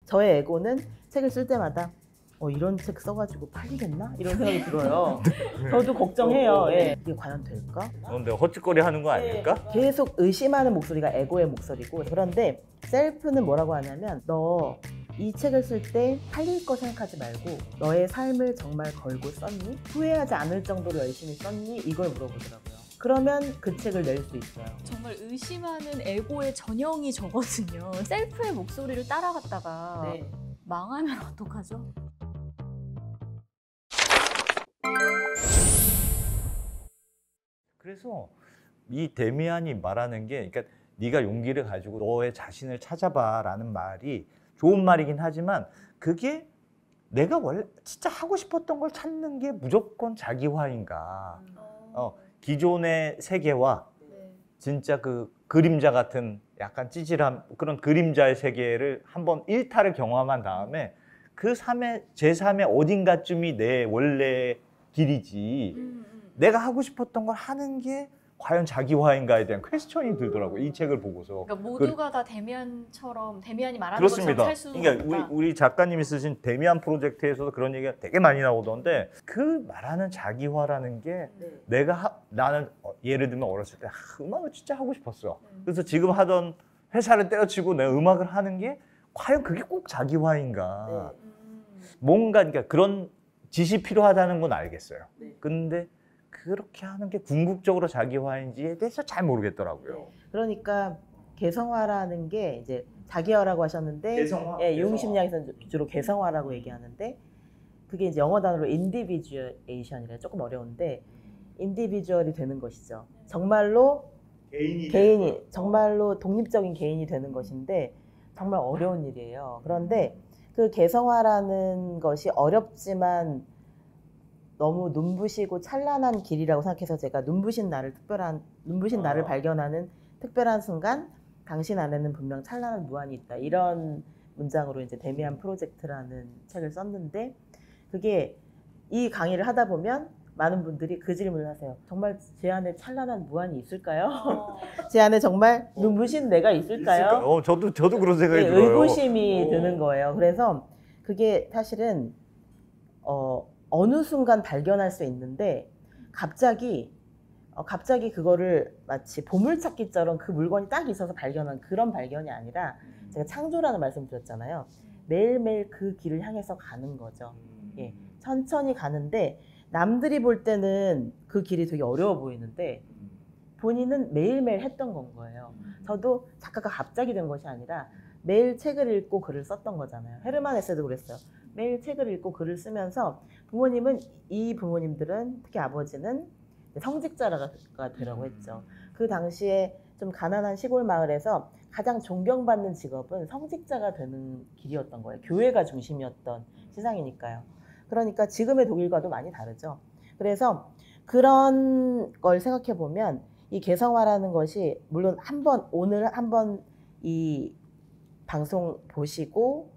저의 에고는 책을 쓸 때마다 이런 책 써가지고 팔리겠나? 이런 생각이 들어요. 저도 걱정해요. 예. 이게 과연 될까? 근데 헛짓거리 하는 거 아닐까? 계속 의심하는 목소리가 에고의 목소리고, 그런데 셀프는 뭐라고 하냐면, 너 이 책을 쓸 때 팔릴 거 생각하지 말고 너의 삶을 정말 걸고 썼니? 후회하지 않을 정도로 열심히 썼니? 이걸 물어보더라고요. 그러면 그 책을 낼 수 있어요. 정말 의심하는 에고의 전형이 저거든요. 셀프의 목소리를 따라갔다가 망하면 어떡하죠? 그래서 이 데미안이 말하는 게, 그러니까 네가 용기를 가지고 너의 자신을 찾아봐라는 말이 좋은 말이긴 하지만, 그게 내가 원래 진짜 하고 싶었던 걸 찾는 게 무조건 자기화인가? 기존의 세계와 진짜 그 그림자 같은 약간 찌질한 그런 그림자의 세계를 한번 일탈을 경험한 다음에 그 제3의 어딘가쯤이 내 원래 길이지, 내가 하고 싶었던 걸 하는 게 과연 자기화인가에 대한 퀘스천이 들더라고요, 이 책을 보고서. 그러니까 모두가 다 데미안처럼, 데미안이 말하는 그렇습니다. 것처럼 살 수는 그러니까 없다. 우리 작가님이 쓰신 데미안 프로젝트에서도 그런 얘기가 되게 많이 나오던데, 그 말하는 자기화라는 게 나는 예를 들면 어렸을 때 음악을 진짜 하고 싶었어. 그래서 지금 하던 회사를 때려치고 내가 음악을 하는 게 과연 그게 꼭 자기화인가? 뭔가, 그러니까 그런 짓이 필요하다는 건 알겠어요. 근데 그렇게 하는 게 궁극적으로 자기화인지에 대해서 잘 모르겠더라고요. 그러니까 개성화라는 게 이제 자기화라고 하셨는데, 개성화? 융심리학에서는 주로 개성화라고 얘기하는데, 그게 이제 영어 단어로 인디비주에이션이라 조금 어려운데, 인디비주얼이 되는 것이죠. 정말로 개인이 정말로 독립적인 개인이 되는 것인데 정말 어려운 일이에요. 그런데 그 개성화라는 것이 어렵지만 너무 눈부시고 찬란한 길이라고 생각해서, 제가 눈부신 나를 발견하는 특별한 순간, 당신 안에는 분명 찬란한 무한이 있다, 이런 문장으로 이제 데미안 프로젝트라는 책을 썼는데, 그게 이 강의를 하다 보면 많은 분들이 그 질문을 하세요. 정말 제 안에 찬란한 무한이 있을까요? 제 안에 정말 눈부신 내가 있을까요? 저도 그런 생각이 들어요. 의구심이 드는 거예요. 그래서 그게 사실은 어느 순간 발견할 수 있는데, 갑자기 그거를 마치 보물찾기처럼 그 물건이 딱 있어서 발견한 그런 발견이 아니라, 제가 창조라는 말씀 드렸잖아요. 매일매일 그 길을 향해서 가는 거죠. 예, 천천히 가는데 남들이 볼 때는 그 길이 되게 어려워 보이는데 본인은 매일매일 했던 건 거예요. 저도 작가가 갑자기 된 것이 아니라 매일 책을 읽고 글을 썼던 거잖아요. 헤르만 헤세도 그랬어요. 매일 책을 읽고 글을 쓰면서 부모님들은, 특히 아버지는 성직자가 되라고 했죠. 그 당시에 좀 가난한 시골 마을에서 가장 존경받는 직업은 성직자가 되는 길이었던 거예요. 교회가 중심이었던 시상이니까요. 그러니까 지금의 독일과도 많이 다르죠. 그래서 그런 걸 생각해 보면 이 개성화라는 것이, 물론 오늘 한번 이 방송 보시고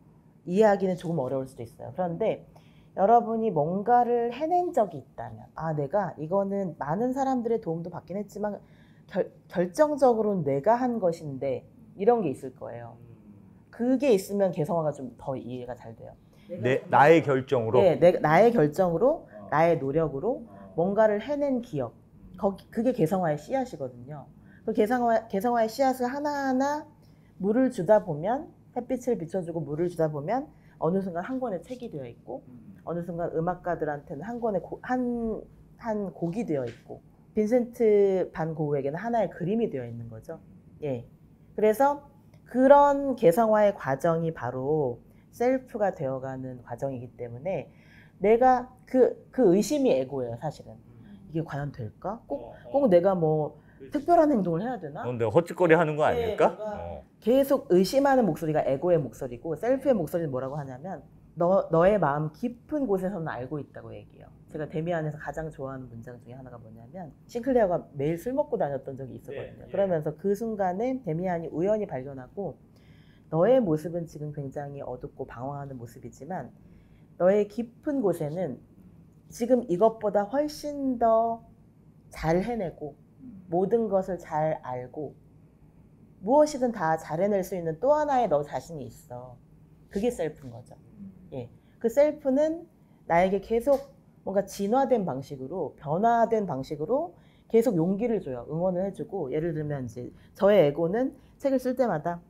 이해하기는 조금 어려울 수도 있어요. 그런데 여러분이 뭔가를 해낸 적이 있다면, 내가 이거는 많은 사람들의 도움도 받긴 했지만 결정적으로는 내가 한 것인데, 이런 게 있을 거예요. 그게 있으면 개성화가 좀 더 이해가 잘 돼요. 나의 결정으로? 나의 결정으로, 나의 노력으로 뭔가를 해낸 기억, 그게 개성화의 씨앗이거든요. 그 개성화의 씨앗을 하나하나 물을 주다 보면, 햇빛을 비춰주고 물을 주다 보면 어느 순간 한 권의 책이 되어 있고, 어느 순간 음악가들한테는 한 곡이 되어 있고, 빈센트 반 고흐에게는 하나의 그림이 되어 있는 거죠. 예. 그래서 그런 개성화의 과정이 바로 셀프가 되어가는 과정이기 때문에, 내가 그 의심이 에고예요, 사실은. 이게 과연 될까? 꼭 내가 뭐 특별한 행동을 해야 되나? 근데 헛짓거리 하는 거 아닐까? 계속 의심하는 목소리가 에고의 목소리고, 셀프의 목소리는 뭐라고 하냐면, 너의 마음 깊은 곳에서는 알고 있다고 얘기해요. 제가 데미안에서 가장 좋아하는 문장 중에 하나가 뭐냐면, 싱클레어가 매일 술 먹고 다녔던 적이 있었거든요. 그러면서 그 순간에 데미안이 우연히 발견하고, 너의 모습은 지금 굉장히 어둡고 방황하는 모습이지만 너의 깊은 곳에는 지금 이것보다 훨씬 더 잘 해내고 모든 것을 잘 알고 무엇이든 다 잘 해낼 수 있는 또 하나의 너 자신이 있어. 그게 셀프인 거죠. 예, 그 셀프는 나에게 계속 뭔가 진화된 방식으로, 변화된 방식으로 계속 용기를 줘요. 응원을 해주고, 예를 들면 이제 저의 에고는 책을 쓸 때마다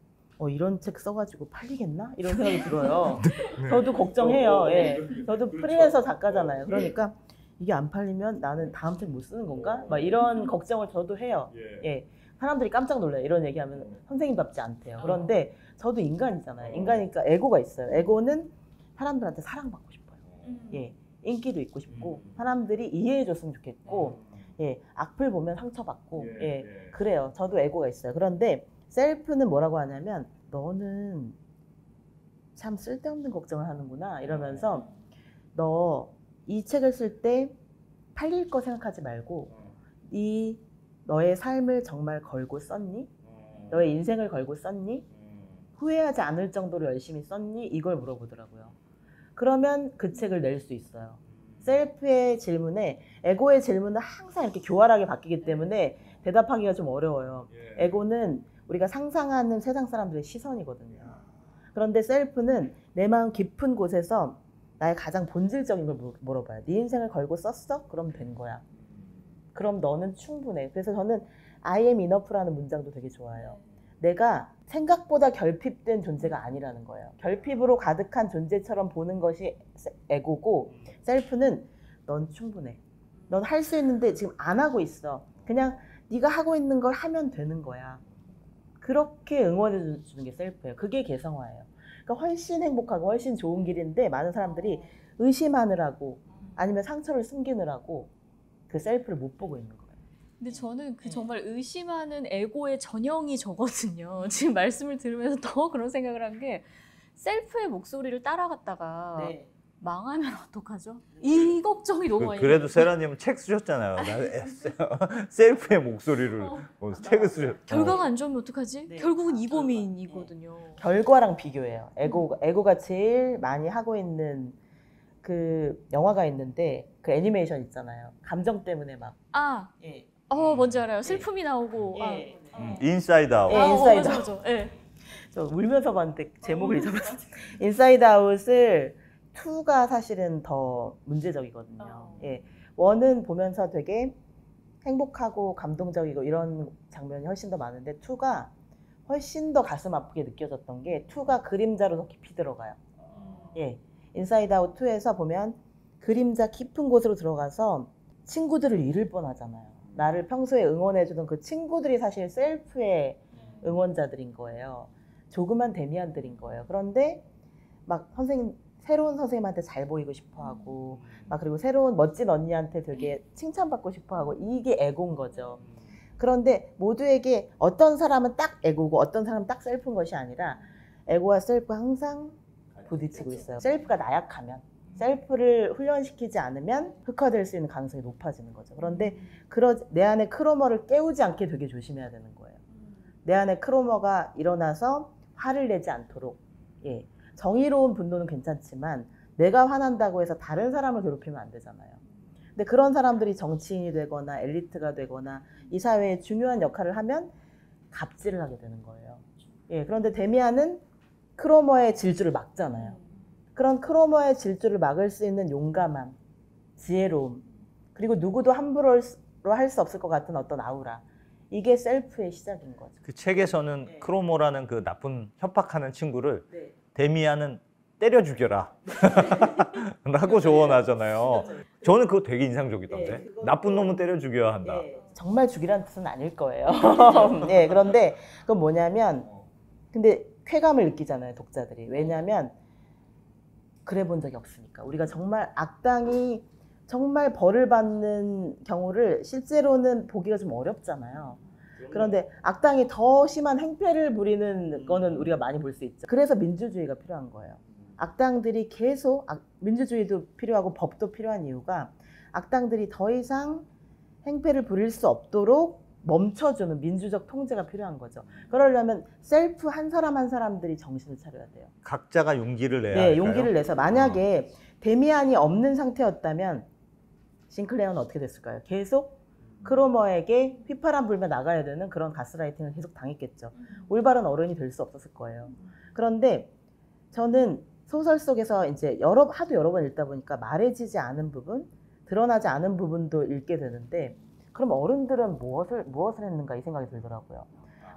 이런 책 써가지고 팔리겠나? 이런 생각이 들어요. 저도 걱정해요. 예. 저도 프리랜서 작가잖아요. 그러니까 이게 안 팔리면 나는 다음 책 못 쓰는 건가? 막 이런 걱정을 저도 해요. 예. 사람들이 깜짝 놀라요. 이런 얘기하면 선생님답지 않대요. 그런데 저도 인간이잖아요. 인간이니까 에고가 있어요. 에고는 사람들한테 사랑받고 싶어요. 예. 인기도 있고 싶고, 사람들이 이해해줬으면 좋겠고, 예. 악플 보면 상처받고, 예. 그래요. 저도 에고가 있어요. 그런데 셀프는 뭐라고 하냐면, 너는 참 쓸데없는 걱정을 하는구나 이러면서, 너 이 책을 쓸 때 팔릴 거 생각하지 말고 너의 삶을 정말 걸고 썼니? 너의 인생을 걸고 썼니? 후회하지 않을 정도로 열심히 썼니? 이걸 물어보더라고요. 그러면 그 책을 낼 수 있어요. 셀프의 질문에, 에고의 질문은 항상 이렇게 교활하게 바뀌기 때문에 대답하기가 좀 어려워요. 에고는 우리가 상상하는 세상 사람들의 시선이거든요. 그런데 셀프는 내 마음 깊은 곳에서 나의 가장 본질적인 걸 물어봐요. 네 인생을 걸고 썼어? 그럼 된 거야. 그럼 너는 충분해. 그래서 저는 I am enough라는 문장도 되게 좋아해요. 내가 생각보다 결핍된 존재가 아니라는 거예요. 결핍으로 가득한 존재처럼 보는 것이 에고고, 셀프는 넌 충분해. 넌 할 수 있는데 지금 안 하고 있어. 그냥 네가 하고 있는 걸 하면 되는 거야. 그렇게 응원해 주는 게 셀프예요. 그게 개성화예요. 그러니까 훨씬 행복하고 훨씬 좋은 길인데, 많은 사람들이 의심하느라고 아니면 상처를 숨기느라고 그 셀프를 못 보고 있는 거예요. 근데 저는 그 정말 의심하는 에고의 전형이 저거든요. 지금 말씀을 들으면서 더 그런 생각을 한 게, 셀프의 목소리를 따라갔다가 네. 망하면 어떡하죠? 이 걱정이 너무 많이 그래도 세라님은 책 쓰셨잖아요. 셀프의 목소리를 책을 쓰셨. 결과가 안 좋으면 어떡하지? 네. 결국은 이 고민이거든요. 결과랑 비교해요. 에고가 제일 많이 하고 있는 그 영화가 있는데, 그 애니메이션 있잖아요. 감정 때문에 막. 예. 뭔지 알아요. 슬픔이 나오고. 예. 인사이드 아웃. 예, 인사이드 맞아. 예. 저 울면서 봤는데 제목을 잊어버렸어요. 인사이드 아웃을 2가 사실은 더 문제적이거든요. 예. 1은 보면서 되게 행복하고 감동적이고 이런 장면이 훨씬 더 많은데, 2가 훨씬 더 가슴 아프게 느껴졌던 게, 2가 그림자로 더 깊이 들어가요. 예. 인사이드 아웃 2에서 보면 그림자 깊은 곳으로 들어가서 친구들을 잃을 뻔하잖아요. 나를 평소에 응원해주던 그 친구들이 사실 셀프의 응원자들인 거예요. 조그만 데미안들인 거예요. 그런데 막 새로운 선생님한테 잘 보이고 싶어 하고, 막 그리고 새로운 멋진 언니한테 되게 칭찬받고 싶어 하고, 이게 에고인 거죠. 그런데 모두에게 어떤 사람은 딱 에고고 어떤 사람은 딱 셀프인 것이 아니라, 에고와 셀프 항상 부딪히고 있어요. 셀프가 나약하면, 셀프를 훈련시키지 않으면 흑화될 수 있는 가능성이 높아지는 거죠. 그런데 내 안에 크로머를 깨우지 않게 되게 조심해야 되는 거예요. 내 안에 크로머가 일어나서 화를 내지 않도록. 예. 정의로운 분노는 괜찮지만 내가 화난다고 해서 다른 사람을 괴롭히면 안 되잖아요. 근데 그런 사람들이 정치인이 되거나 엘리트가 되거나 이 사회에 중요한 역할을 하면 갑질을 하게 되는 거예요. 예. 그런데 데미안은 크로머의 질주를 막잖아요. 그런 크로머의 질주를 막을 수 있는 용감함, 지혜로움, 그리고 누구도 함부로 할 수 없을 것 같은 어떤 아우라, 이게 셀프의 시작인 거죠. 그 책에서는 네. 크로모라는 그 나쁜 협박하는 친구를 네. 데미안은 때려 죽여라 라고 조언하잖아요. 저는 그거 되게 인상적이던데. 네, 나쁜 놈은 때려 죽여야 한다. 네. 정말 죽이라는 뜻은 아닐 거예요. 네, 그런데 그건 뭐냐면, 근데 쾌감을 느끼잖아요, 독자들이. 왜냐하면 그래 본 적이 없으니까. 우리가 정말 악당이 정말 벌을 받는 경우를 실제로는 보기가 좀 어렵잖아요. 그런데 악당이 더 심한 행패를 부리는 거는 우리가 많이 볼 수 있죠. 그래서 민주주의가 필요한 거예요. 악당들이 계속, 민주주의도 필요하고 법도 필요한 이유가, 악당들이 더 이상 행패를 부릴 수 없도록 멈춰주는 민주적 통제가 필요한 거죠. 그러려면 셀프 한 사람 한 사람들이 정신을 차려야 돼요. 각자가 용기를 내야 네, 할까요? 용기를 내서, 만약에 데미안이 없는 상태였다면 싱클레어는 어떻게 됐을까요? 계속 크로머에게 휘파람 불며 나가야 되는 그런 가스라이팅을 계속 당했겠죠. 올바른 어른이 될 수 없었을 거예요. 그런데 저는 소설 속에서 이제 하도 여러 번 읽다 보니까 말해지지 않은 부분, 드러나지 않은 부분도 읽게 되는데, 그럼 어른들은 무엇을 했는가 이 생각이 들더라고요.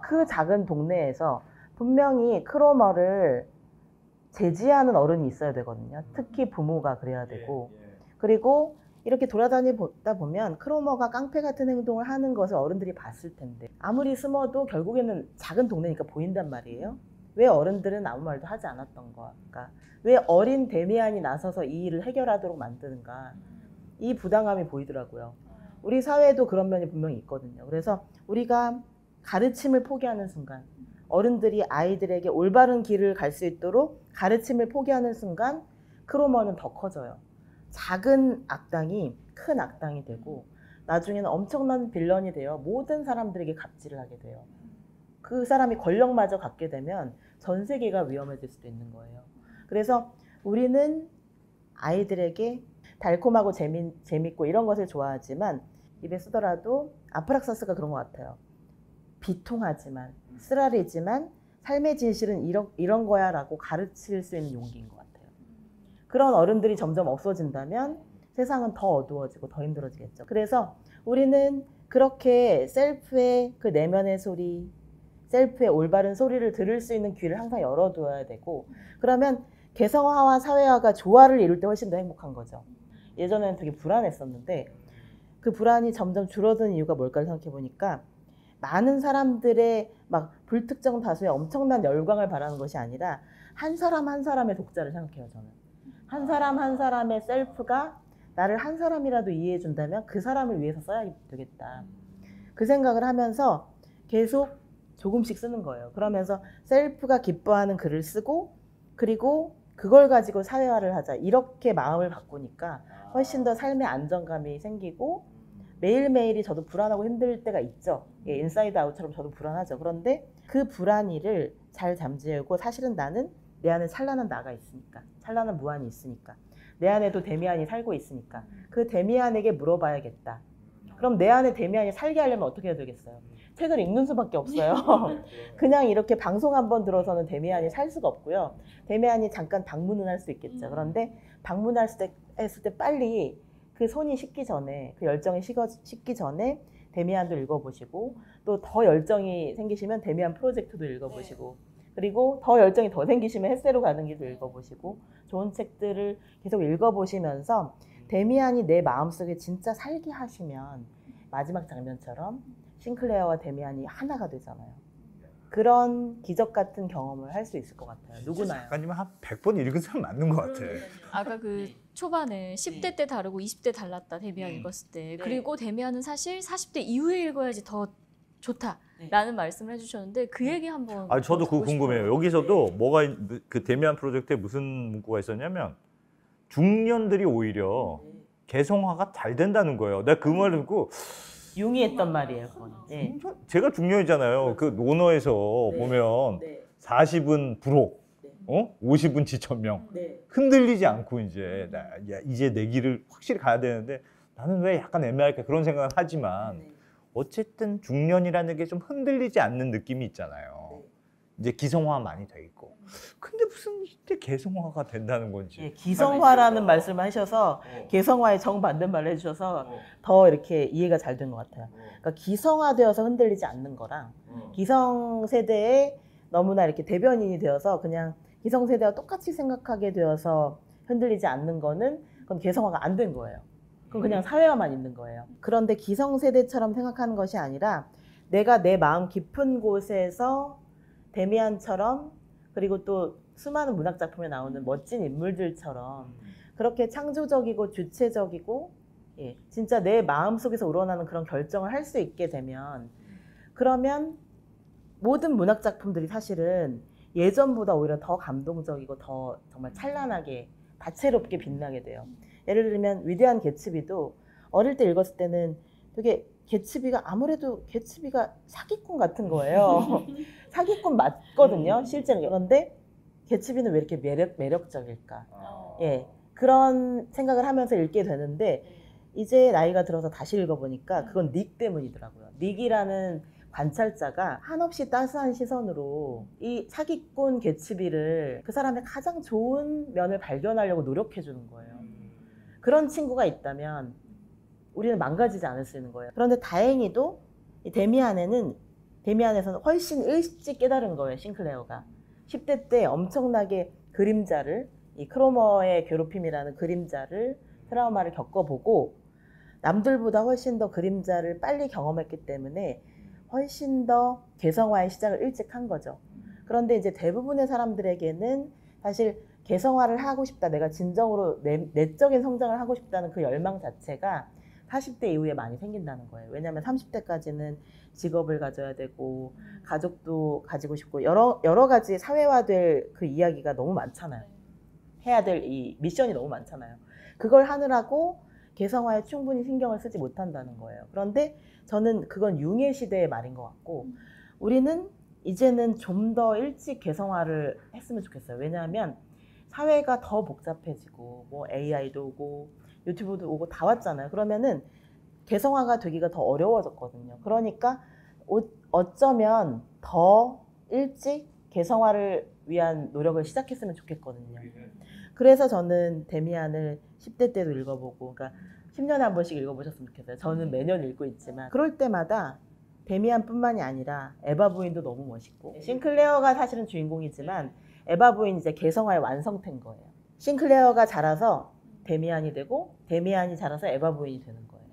그 작은 동네에서 분명히 크로머를 제지하는 어른이 있어야 되거든요. 특히 부모가 그래야 되고. 그리고 이렇게 돌아다니다 보면 크로머가 깡패 같은 행동을 하는 것을 어른들이 봤을 텐데, 아무리 숨어도 결국에는 작은 동네니까 보인단 말이에요. 왜 어른들은 아무 말도 하지 않았던 걸까? 왜 어린 데미안이 나서서 이 일을 해결하도록 만드는가? 이 부당함이 보이더라고요. 우리 사회에도 그런 면이 분명히 있거든요. 그래서 우리가 가르침을 포기하는 순간, 어른들이 아이들에게 올바른 길을 갈 수 있도록 가르침을 포기하는 순간 크로머는 더 커져요. 작은 악당이 큰 악당이 되고 나중에는 엄청난 빌런이 되어 모든 사람들에게 갑질을 하게 돼요. 그 사람이 권력마저 갖게 되면 전 세계가 위험해질 수도 있는 거예요. 그래서 우리는 아이들에게 달콤하고 재밌고 이런 것을 좋아하지만 입에 쓰더라도 아프락사스가 그런 것 같아요. 비통하지만 쓰라리지만 삶의 진실은 이런 거야 라고 가르칠 수 있는 용기인 것 같아요. 그런 어른들이 점점 없어진다면 세상은 더 어두워지고 더 힘들어지겠죠. 그래서 우리는 그렇게 셀프의 그 내면의 소리, 셀프의 올바른 소리를 들을 수 있는 귀를 항상 열어두어야 되고, 그러면 개성화와 사회화가 조화를 이룰 때 훨씬 더 행복한 거죠. 예전에는 되게 불안했었는데 그 불안이 점점 줄어드는 이유가 뭘까 생각해 보니까, 많은 사람들의 막 불특정 다수의 엄청난 열광을 바라는 것이 아니라 한 사람 한 사람의 독자를 생각해요. 저는 한 사람 한 사람의 셀프가 나를 한 사람이라도 이해해 준다면 그 사람을 위해서 써야 되겠다, 그 생각을 하면서 계속 조금씩 쓰는 거예요. 그러면서 셀프가 기뻐하는 글을 쓰고, 그리고 그걸 가지고 사회화를 하자, 이렇게 마음을 바꾸니까 훨씬 더 삶의 안정감이 생기고, 매일매일이 저도 불안하고 힘들 때가 있죠. 예, 인사이드 아웃처럼 저도 불안하죠. 그런데 그 불안이를 잘 잠재우고, 사실은 나는 내 안에 찬란한 나가 있으니까, 찬란한 무한이 있으니까, 내 안에도 데미안이 살고 있으니까 그 데미안에게 물어봐야겠다. 그럼 내 안에 데미안이 살게 하려면 어떻게 해야 되겠어요? 책을 읽는 수밖에 없어요. 그냥 이렇게 방송 한번 들어서는 데미안이 살 수가 없고요. 데미안이 잠깐 방문은 할 수 있겠죠. 그런데 방문했을 때 빨리 그 손이 식기 전에, 그 열정이 식기 전에 데미안도 읽어보시고, 또 더 열정이 생기시면 데미안 프로젝트도 읽어보시고, 그리고 더 열정이 더 생기시면 햇세로 가는 길도 읽어보시고, 좋은 책들을 계속 읽어보시면서 데미안이 내 마음속에 진짜 살게 하시면 마지막 장면처럼 싱클레어와 데미안이 하나가 되잖아요. 그런 기적 같은 경험을 할 수 있을 것 같아요. 누구나요. 작가님은 한 100번 읽은 사람 맞는 것 같아. 아까 그 초반에 10대 때 다르고 20대 달랐다, 데미안 읽었을 때. 그리고 데미안은 사실 40대 이후에 읽어야지 더 좋다라는 말씀을 해주셨는데, 그 얘기 한번. 아, 저도 그거 궁금해요. 여기서도 뭐가 그 데미안 프로젝트에 무슨 문구가 있었냐면, 중년들이 오히려 개성화가 잘 된다는 거예요. 내가 그 말을 듣고 융이했던 말이에요. 그건. 네. 제가 중년이잖아요. 그 논어에서 보면 40은 부록, 50은 지천명. 흔들리지 않고 이제 이제 내 길을 확실히 가야 되는데, 나는 왜 약간 애매할까 그런 생각을 하지만 어쨌든 중년이라는 게 좀 흔들리지 않는 느낌이 있잖아요. 이제 기성화 많이 돼 있고. 근데 무슨 이때 개성화가 된다는 건지. 예, 기성화라는 말씀을 하셔서 개성화의 정반대말을 해주셔서 더 이렇게 이해가 잘 된 것 같아요. 그러니까 기성화되어서 흔들리지 않는 거랑 기성세대에 너무나 이렇게 대변인이 되어서 그냥 기성세대와 똑같이 생각하게 되어서 흔들리지 않는 거는, 그건 개성화가 안 된 거예요. 그건 그냥 사회화만 있는 거예요. 그런데 기성세대처럼 생각하는 것이 아니라 내가 내 마음 깊은 곳에서 데미안처럼, 그리고 또 수많은 문학작품에 나오는 멋진 인물들처럼 그렇게 창조적이고 주체적이고, 예, 진짜 내 마음속에서 우러나는 그런 결정을 할 수 있게 되면, 그러면 모든 문학작품들이 사실은 예전보다 오히려 더 감동적이고 더 정말 찬란하게 다채롭게 빛나게 돼요. 예를 들면 위대한 개츠비도 어릴 때 읽었을 때는 되게 아무래도 개츠비가 사기꾼 같은 거예요. 사기꾼 맞거든요, 실제로. 그런데 개츠비는 왜 이렇게 매력적일까? 예, 그런 생각을 하면서 읽게 되는데, 이제 나이가 들어서 다시 읽어보니까 그건 닉 때문이더라고요. 닉이라는 관찰자가 한없이 따스한 시선으로 이 사기꾼 개츠비를 그 사람의 가장 좋은 면을 발견하려고 노력해 주는 거예요. 그런 친구가 있다면 우리는 망가지지 않을 수 있는 거예요. 그런데 다행히도 이 데미안에서는 훨씬 일찍 깨달은 거예요. 싱클레어가 10대 때 엄청나게 그림자를, 이 크로머의 괴롭힘이라는 그림자를, 트라우마를 겪어보고 남들보다 훨씬 더 그림자를 빨리 경험했기 때문에 훨씬 더 개성화의 시작을 일찍 한 거죠. 그런데 이제 대부분의 사람들에게는 사실 개성화를 하고 싶다, 내가 진정으로 내적인 성장을 하고 싶다는 그 열망 자체가 40대 이후에 많이 생긴다는 거예요. 왜냐하면 30대까지는 직업을 가져야 되고 가족도 가지고 싶고 여러 가지 사회화될 그 이야기가 너무 많잖아요. 해야 될 이 미션이 너무 많잖아요. 그걸 하느라고 개성화에 충분히 신경을 쓰지 못한다는 거예요. 그런데 저는 그건 융의 시대의 말인 것 같고 우리는 이제는 좀 더 일찍 개성화를 했으면 좋겠어요. 왜냐하면 사회가 더 복잡해지고 뭐 AI도 오고 유튜브도 오고 다 왔잖아요. 그러면은 개성화가 되기가 더 어려워졌거든요. 그러니까 어쩌면 더 일찍 개성화를 위한 노력을 시작했으면 좋겠거든요. 그래서 저는 데미안을 10대 때도 읽어보고, 그러니까 10년에 한 번씩 읽어보셨으면 좋겠어요. 저는 매년 읽고 있지만 그럴 때마다 데미안뿐만이 아니라 에바 부인도 너무 멋있고, 싱클레어가 사실은 주인공이지만 에바 부인 이제 개성화의 완성태인 거예요. 싱클레어가 자라서 데미안이 되고 데미안이 자라서 에바 부인이 되는 거예요.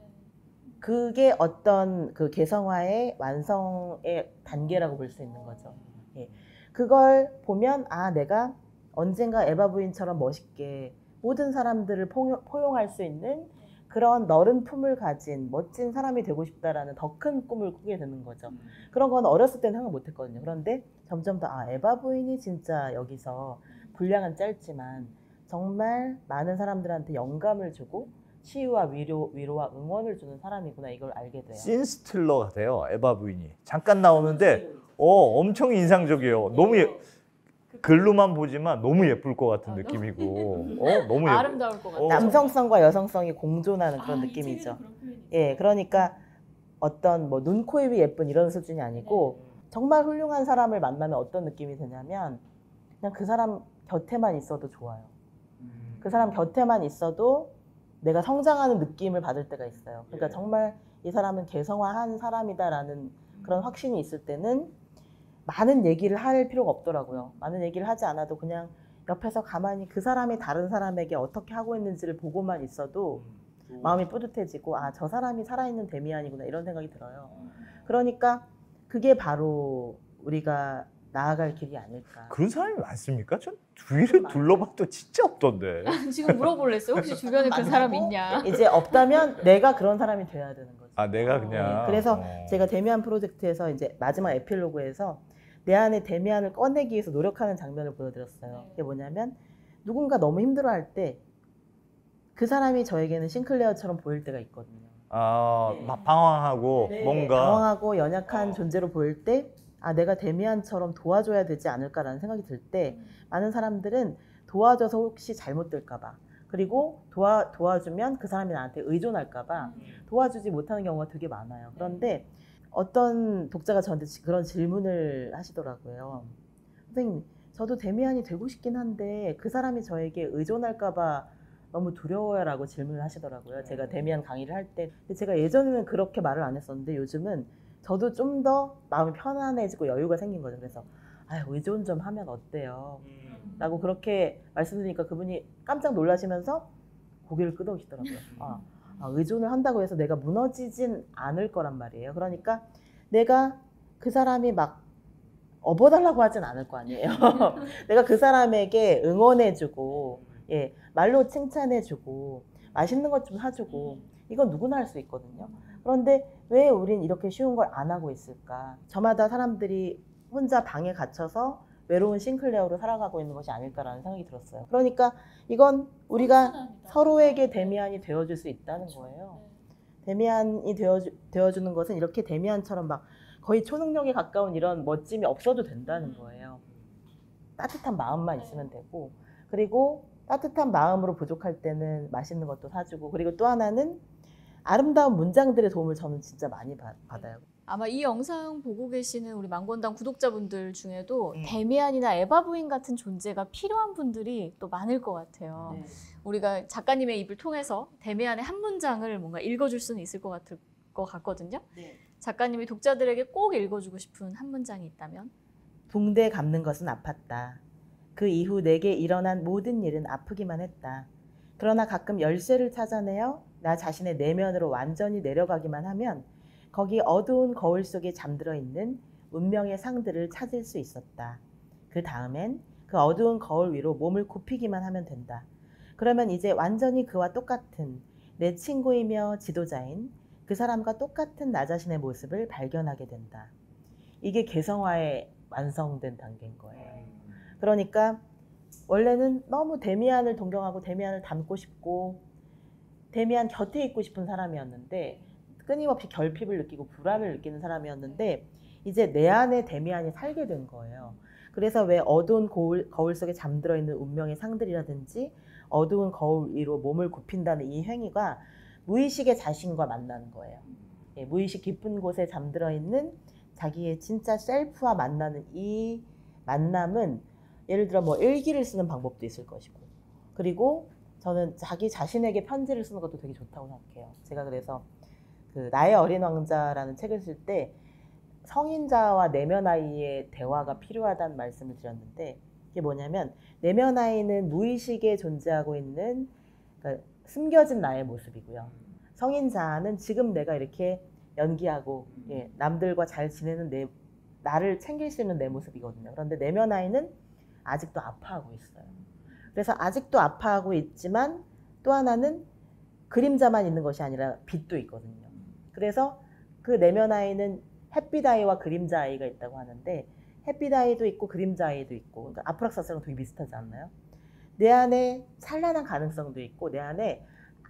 그게 어떤 그 개성화의 완성의 단계라고 볼 수 있는 거죠. 예. 그걸 보면 아, 내가 언젠가 에바 부인처럼 멋있게 모든 사람들을 포용할 수 있는 그런 너른 품을 가진 멋진 사람이 되고 싶다라는 더 큰 꿈을 꾸게 되는 거죠. 그런 건 어렸을 때는 생각 못 했거든요. 그런데 점점 더 에바 부인이 진짜 여기서 분량은 짧지만 정말 많은 사람들한테 영감을 주고 치유와 위로와 응원을 주는 사람이구나, 이걸 알게 돼요. 씬스틸러 같아요. 에바 부인이 잠깐 나오는데 엄청 인상적이에요. 너무 글로만 보지만 너무 예쁠 것 같은 느낌이고 너무 아름다울 것 같아요. 남성성과 여성성이 공존하는 그런 느낌이죠. 예, 그러니까 어떤 뭐 눈, 코, 입이 예쁜 이런 수준이 아니고 정말 훌륭한 사람을 만나면 어떤 느낌이 드냐면 그냥 그 사람 곁에만 있어도 좋아요. 그 사람 곁에만 있어도 내가 성장하는 느낌을 받을 때가 있어요. 그러니까 정말 이 사람은 개성화한 사람이다라는 그런 확신이 있을 때는 많은 얘기를 할 필요가 없더라고요. 많은 얘기를 하지 않아도 그냥 옆에서 가만히 그 사람이 다른 사람에게 어떻게 하고 있는지를 보고만 있어도 마음이 뿌듯해지고 아, 저 사람이 살아있는 데미안이구나, 이런 생각이 들어요. 그러니까 그게 바로 우리가 나아갈 길이 아닐까. 그런 사람이 많습니까? 전 주위를 둘러봐도 진짜 없던데. 지금 물어볼랬어요. 혹시 주변에 그 사람 있냐? 이제 없다면 내가 그런 사람이 돼야 되는 거죠. 아, 내가 그냥. 네, 그래서 제가 데미안 프로젝트에서 이제 마지막 에필로그에서 내 안에 데미안을 꺼내기 위해서 노력하는 장면을 보여드렸어요. 그게 뭐냐면 누군가 너무 힘들어할 때 그 사람이 저에게는 싱클레어처럼 보일 때가 있거든요. 막 방황하고 뭔가 방황하고 연약한 존재로 보일 때 아, 내가 데미안처럼 도와줘야 되지 않을까라는 생각이 들 때 많은 사람들은 도와줘서 혹시 잘못될까 봐, 그리고 도와주면 그 사람이 나한테 의존할까 봐 도와주지 못하는 경우가 되게 많아요. 그런데 어떤 독자가 저한테 그런 질문을 하시더라고요. 선생님, 저도 데미안이 되고 싶긴 한데 그 사람이 저에게 의존할까 봐 너무 두려워요라고 질문을 하시더라고요. 제가 데미안 강의를 할 때. 근데 제가 예전에는 그렇게 말을 안 했었는데 요즘은 저도 좀 더 마음이 편안해지고 여유가 생긴 거죠. 그래서 의존 좀 하면 어때요? 라고 그렇게 말씀드리니까 그분이 깜짝 놀라시면서 고개를 끄덕이시더라고요. 의존을 한다고 해서 내가 무너지진 않을 거란 말이에요. 그러니까 내가 그 사람이 막 업어달라고 하진 않을 거 아니에요. 내가 그 사람에게 응원해주고, 예, 말로 칭찬해주고, 맛있는 것 좀 사주고, 이건 누구나 할 수 있거든요. 그런데 왜 우린 이렇게 쉬운 걸 안 하고 있을까? 저마다 사람들이 혼자 방에 갇혀서 외로운 싱클레어로 살아가고 있는 것이 아닐까라는 생각이 들었어요. 그러니까 이건 우리가 서로에게 데미안이 되어줄 수 있다는 거예요. 데미안이 되어주는 것은 이렇게 데미안처럼 막 거의 초능력에 가까운 이런 멋짐이 없어도 된다는 거예요. 따뜻한 마음만 있으면 되고, 그리고 따뜻한 마음으로 부족할 때는 맛있는 것도 사주고, 그리고 또 하나는 아름다운 문장들의 도움을 저는 진짜 많이 받아요. 아마 이 영상 보고 계시는 우리 망건당 구독자분들 중에도 네. 데미안이나 에바 부인 같은 존재가 필요한 분들이 또 많을 것 같아요. 네. 우리가 작가님의 입을 통해서 데미안의 한 문장을 뭔가 읽어줄 수는 있을 것 같거든요. 네. 작가님이 독자들에게 꼭 읽어주고 싶은 한 문장이 있다면? 붕대 감는 것은 아팠다. 그 이후 내게 일어난 모든 일은 아프기만 했다. 그러나 가끔 열쇠를 찾아내어 나 자신의 내면으로 완전히 내려가기만 하면 거기 어두운 거울 속에 잠들어 있는 운명의 상들을 찾을 수 있었다. 그 다음엔 그 어두운 거울 위로 몸을 굽히기만 하면 된다. 그러면 이제 완전히 그와 똑같은 내 친구이며 지도자인 그 사람과 똑같은 나 자신의 모습을 발견하게 된다. 이게 개성화의 완성된 단계인 거예요. 그러니까 원래는 너무 데미안을 동경하고 데미안을 닮고 싶고 데미안 곁에 있고 싶은 사람이었는데 끊임없이 결핍을 느끼고 불안을 느끼는 사람이었는데 이제 내 안에 데미안이 살게 된 거예요. 그래서 왜 어두운 거울 속에 잠들어 있는 운명의 상들이라든지 어두운 거울 위로 몸을 굽힌다는 이 행위가 무의식의 자신과 만나는 거예요. 예, 무의식 깊은 곳에 잠들어 있는 자기의 진짜 셀프와 만나는 이 만남은 예를 들어 뭐 일기를 쓰는 방법도 있을 것이고 그리고 저는 자기 자신에게 편지를 쓰는 것도 되게 좋다고 생각해요. 제가 그래서 그 나의 어린 왕자라는 책을 쓸 때 성인자와 내면 아이의 대화가 필요하다는 말씀을 드렸는데 이게 뭐냐면 내면 아이는 무의식에 존재하고 있는 그러니까 숨겨진 나의 모습이고요. 성인자는 지금 내가 이렇게 연기하고 예, 남들과 잘 지내는 나를 챙길 수 있는 내 모습이거든요. 그런데 내면 아이는 아직도 아파하고 있어요. 그래서 아직도 아파하고 있지만 또 하나는 그림자만 있는 것이 아니라 빛도 있거든요. 그래서 그 내면 아이는 햇빛 아이와 그림자 아이가 있다고 하는데 햇빛 아이도 있고 그림자 아이도 있고 그러니까 아프락사스랑 되게 비슷하지 않나요? 내 안에 찬란한 가능성도 있고 내 안에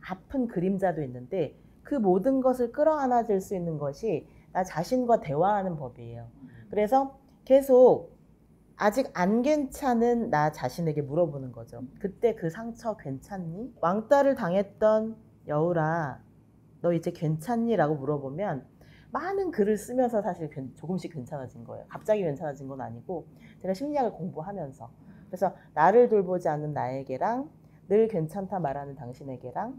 아픈 그림자도 있는데 그 모든 것을 끌어안아줄 수 있는 것이 나 자신과 대화하는 법이에요. 그래서 계속 아직 안 괜찮은 나 자신에게 물어보는 거죠. 그때 그 상처 괜찮니? 왕따를 당했던 여울아, 너 이제 괜찮니? 라고 물어보면 많은 글을 쓰면서 사실 조금씩 괜찮아진 거예요. 갑자기 괜찮아진 건 아니고 제가 심리학을 공부하면서 그래서 나를 돌보지 않는 나에게랑 늘 괜찮다 말하는 당신에게랑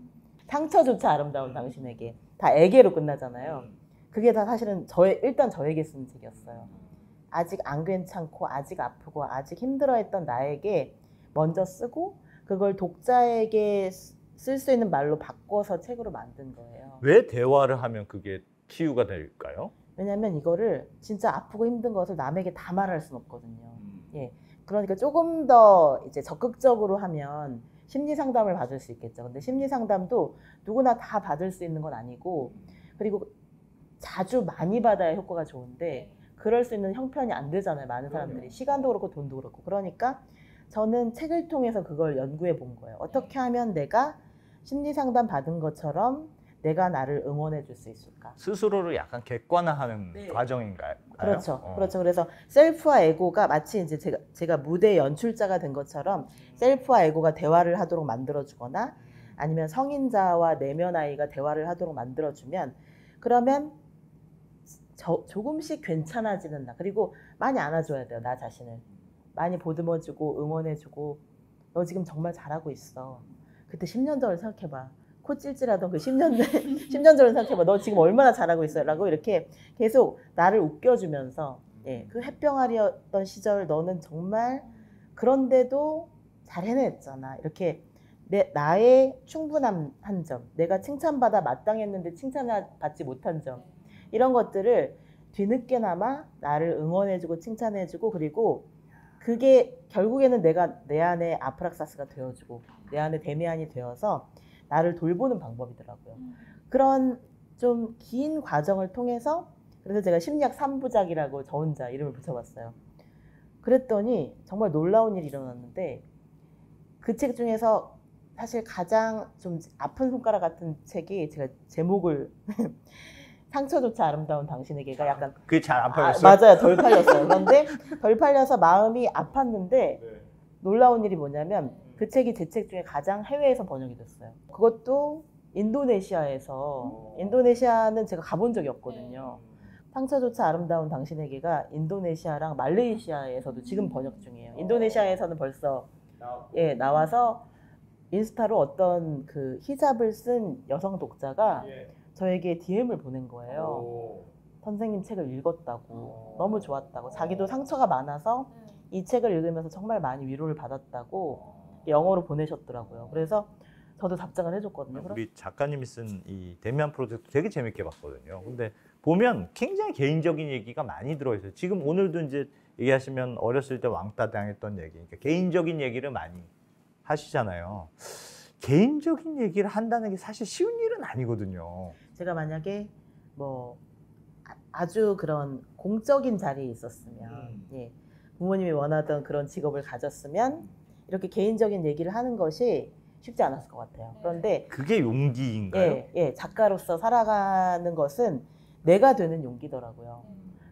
상처조차 아름다운 당신에게 다 에게로 끝나잖아요. 그게 다 사실은 일단 저에게 쓴 책이었어요. 아직 안 괜찮고 아직 아프고 아직 힘들어했던 나에게 먼저 쓰고 그걸 독자에게 쓸 수 있는 말로 바꿔서 책으로 만든 거예요. 왜 대화를 하면 그게 치유가 될까요? 왜냐면 이거를 진짜 아프고 힘든 것을 남에게 다 말할 수는 없거든요. 예. 그러니까 조금 더 이제 적극적으로 하면 심리 상담을 받을 수 있겠죠. 근데 심리 상담도 누구나 다 받을 수 있는 건 아니고 그리고 자주 많이 받아야 효과가 좋은데 그럴 수 있는 형편이 안 되잖아요. 많은 사람들이. 시간도 그렇고 돈도 그렇고. 그러니까 저는 책을 통해서 그걸 연구해 본 거예요. 어떻게 하면 내가 심리 상담 받은 것처럼 내가 나를 응원해 줄 수 있을까? 스스로를 약간 객관화하는 네. 과정인가요? 그렇죠. 그렇죠. 그래서 셀프와 에고가 마치 이제 제가 무대 연출자가 된 것처럼 셀프와 에고가 대화를 하도록 만들어주거나 아니면 성인자와 내면 아이가 대화를 하도록 만들어주면 그러면 조금씩 괜찮아지는 나. 그리고 많이 안아줘야 돼요. 나 자신을. 많이 보듬어주고 응원해주고 너 지금 정말 잘하고 있어. 그때 10년 전을 생각해봐. 코 찔찔하던 그 10년 전을 생각해봐. 너 지금 얼마나 잘하고 있어. 라고 이렇게 계속 나를 웃겨주면서 예, 그 햇병아리였던 시절 너는 정말 그런데도 잘 해냈잖아. 이렇게 나의 충분한 한 점, 내가 칭찬받아 마땅했는데 칭찬받지 못한 점 이런 것들을 뒤늦게나마 나를 응원해주고 칭찬해주고 그리고 그게 결국에는 내가 내 안에 아프락사스가 되어주고 내 안에 데미안이 되어서 나를 돌보는 방법이더라고요. 그런 좀 긴 과정을 통해서 그래서 제가 심리학 3부작이라고 저 혼자 이름을 붙여봤어요. 그랬더니 정말 놀라운 일이 일어났는데 그 책 중에서 사실 가장 좀 아픈 손가락 같은 책이 제가 제목을 상처조차 아름다운 당신에게가 약간 그게 잘 안 팔렸어요? 맞아요. 덜 팔렸어요. 그런데 덜 팔려서 마음이 아팠는데 놀라운 일이 뭐냐면 그 책이 제 책 중에 가장 해외에서 번역이 됐어요. 그것도 인도네시아에서 인도네시아는 제가 가본 적이 없거든요. 상처조차 아름다운 당신에게가 인도네시아랑 말레이시아에서도 지금 번역 중이에요. 인도네시아에서는 벌써 예, 나와서 인스타로 어떤 그 히잡을 쓴 여성 독자가 저에게 DM을 보낸 거예요. 선생님 책을 읽었다고, 너무 좋았다고, 자기도 상처가 많아서 이 책을 읽으면서 정말 많이 위로를 받았다고 영어로 보내셨더라고요. 그래서 저도 답장을 해줬거든요. 우리 작가님이 쓴 이 데미안 프로젝트 되게 재밌게 봤거든요. 근데 보면 굉장히 개인적인 얘기가 많이 들어있어요. 지금 오늘도 이제 얘기하시면 어렸을 때 왕따 당했던 얘기, 그러니까 개인적인 얘기를 많이 하시잖아요. 개인적인 얘기를 한다는 게 사실 쉬운 일은 아니거든요. 제가 만약에 뭐 아주 그런 공적인 자리에 있었으면, 예, 부모님이 원하던 그런 직업을 가졌으면 이렇게 개인적인 얘기를 하는 것이 쉽지 않았을 것 같아요. 그런데 그게 용기인가요? 예, 예, 작가로서 살아가는 것은 내가 되는 용기더라고요.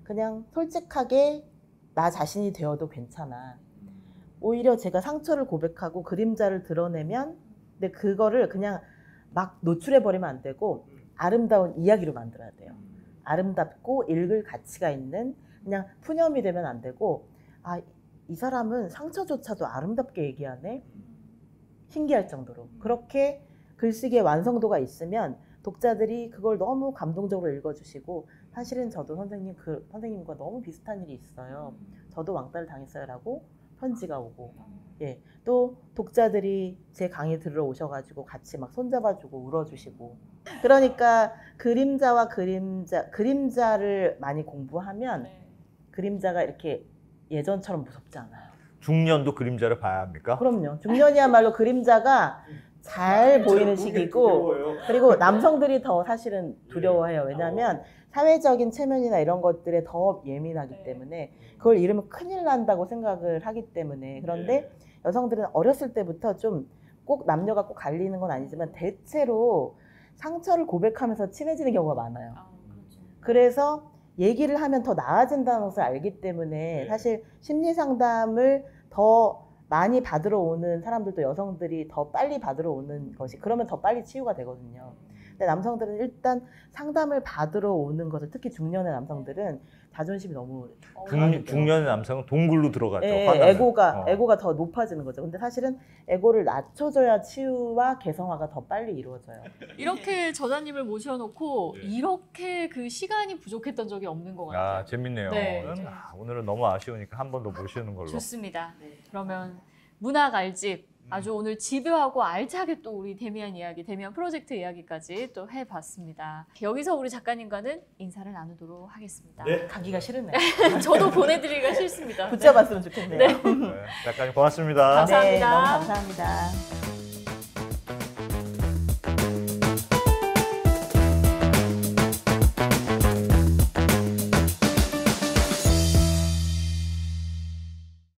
그냥 솔직하게 나 자신이 되어도 괜찮아. 오히려 제가 상처를 고백하고 그림자를 드러내면, 근데 그거를 그냥 막 노출해버리면 안 되고 아름다운 이야기로 만들어야 돼요. 아름답고 읽을 가치가 있는, 그냥 푸념이 되면 안 되고, 아, 이 사람은 상처조차도 아름답게 얘기하네? 신기할 정도로. 그렇게 글쓰기의 완성도가 있으면 독자들이 그걸 너무 감동적으로 읽어주시고, 사실은 저도 선생님과 너무 비슷한 일이 있어요. 저도 왕따를 당했어요 라고 편지가 오고, 예, 또 독자들이 제 강의 들으러 오셔가지고 같이 막 손잡아주고 울어주시고. 그러니까 그림자와 그림자를 많이 공부하면 그림자가 이렇게 예전처럼 무섭지 않아요. 중년도 그림자를 봐야 합니까? 그럼요. 중년이야말로 그림자가 잘 보이는 시기고, 그리고 남성들이 더 사실은 두려워해요. 왜냐하면 사회적인 체면이나 이런 것들에 더 예민하기 때문에, 그걸 잃으면 큰일 난다고 생각을 하기 때문에. 그런데 여성들은 어렸을 때부터 좀, 꼭 남녀가 꼭 갈리는 건 아니지만 대체로 상처를 고백하면서 친해지는 경우가 많아요. 그래서 얘기를 하면 더 나아진다는 것을 알기 때문에 사실 심리 상담을 더 많이 받으러 오는 사람들도 여성들이 더 빨리 받으러 오는 것이, 그러면 더 빨리 치유가 되거든요. 근데 남성들은 일단 상담을 받으러 오는 것을, 특히 중년의 남성들은 자존심이 너무 중년의 남성은 동굴로 들어가죠. 예, 에고가 더 높아지는 거죠. 근데 사실은 에고를 낮춰줘야 치유와 개성화가 더 빨리 이루어져요. 이렇게 저자님을 모셔놓고 이렇게 그 시간이 부족했던 적이 없는 것 같아요. 아, 재밌네요. 네. 오늘은 너무 아쉬우니까 한 번 더 모시는 걸로. 좋습니다. 그러면 문학 알집, 아주 오늘 집요하고 알차게 또 우리 데미안 이야기, 데미안 프로젝트 이야기까지 또 해봤습니다. 여기서 우리 작가님과는 인사를 나누도록 하겠습니다. 네. 가기가 싫으네요. 저도 보내드리기가 싫습니다. 붙잡았으면 좋겠네요. 네, 작가님 고맙습니다. 감사합니다. 네, 너무 감사합니다.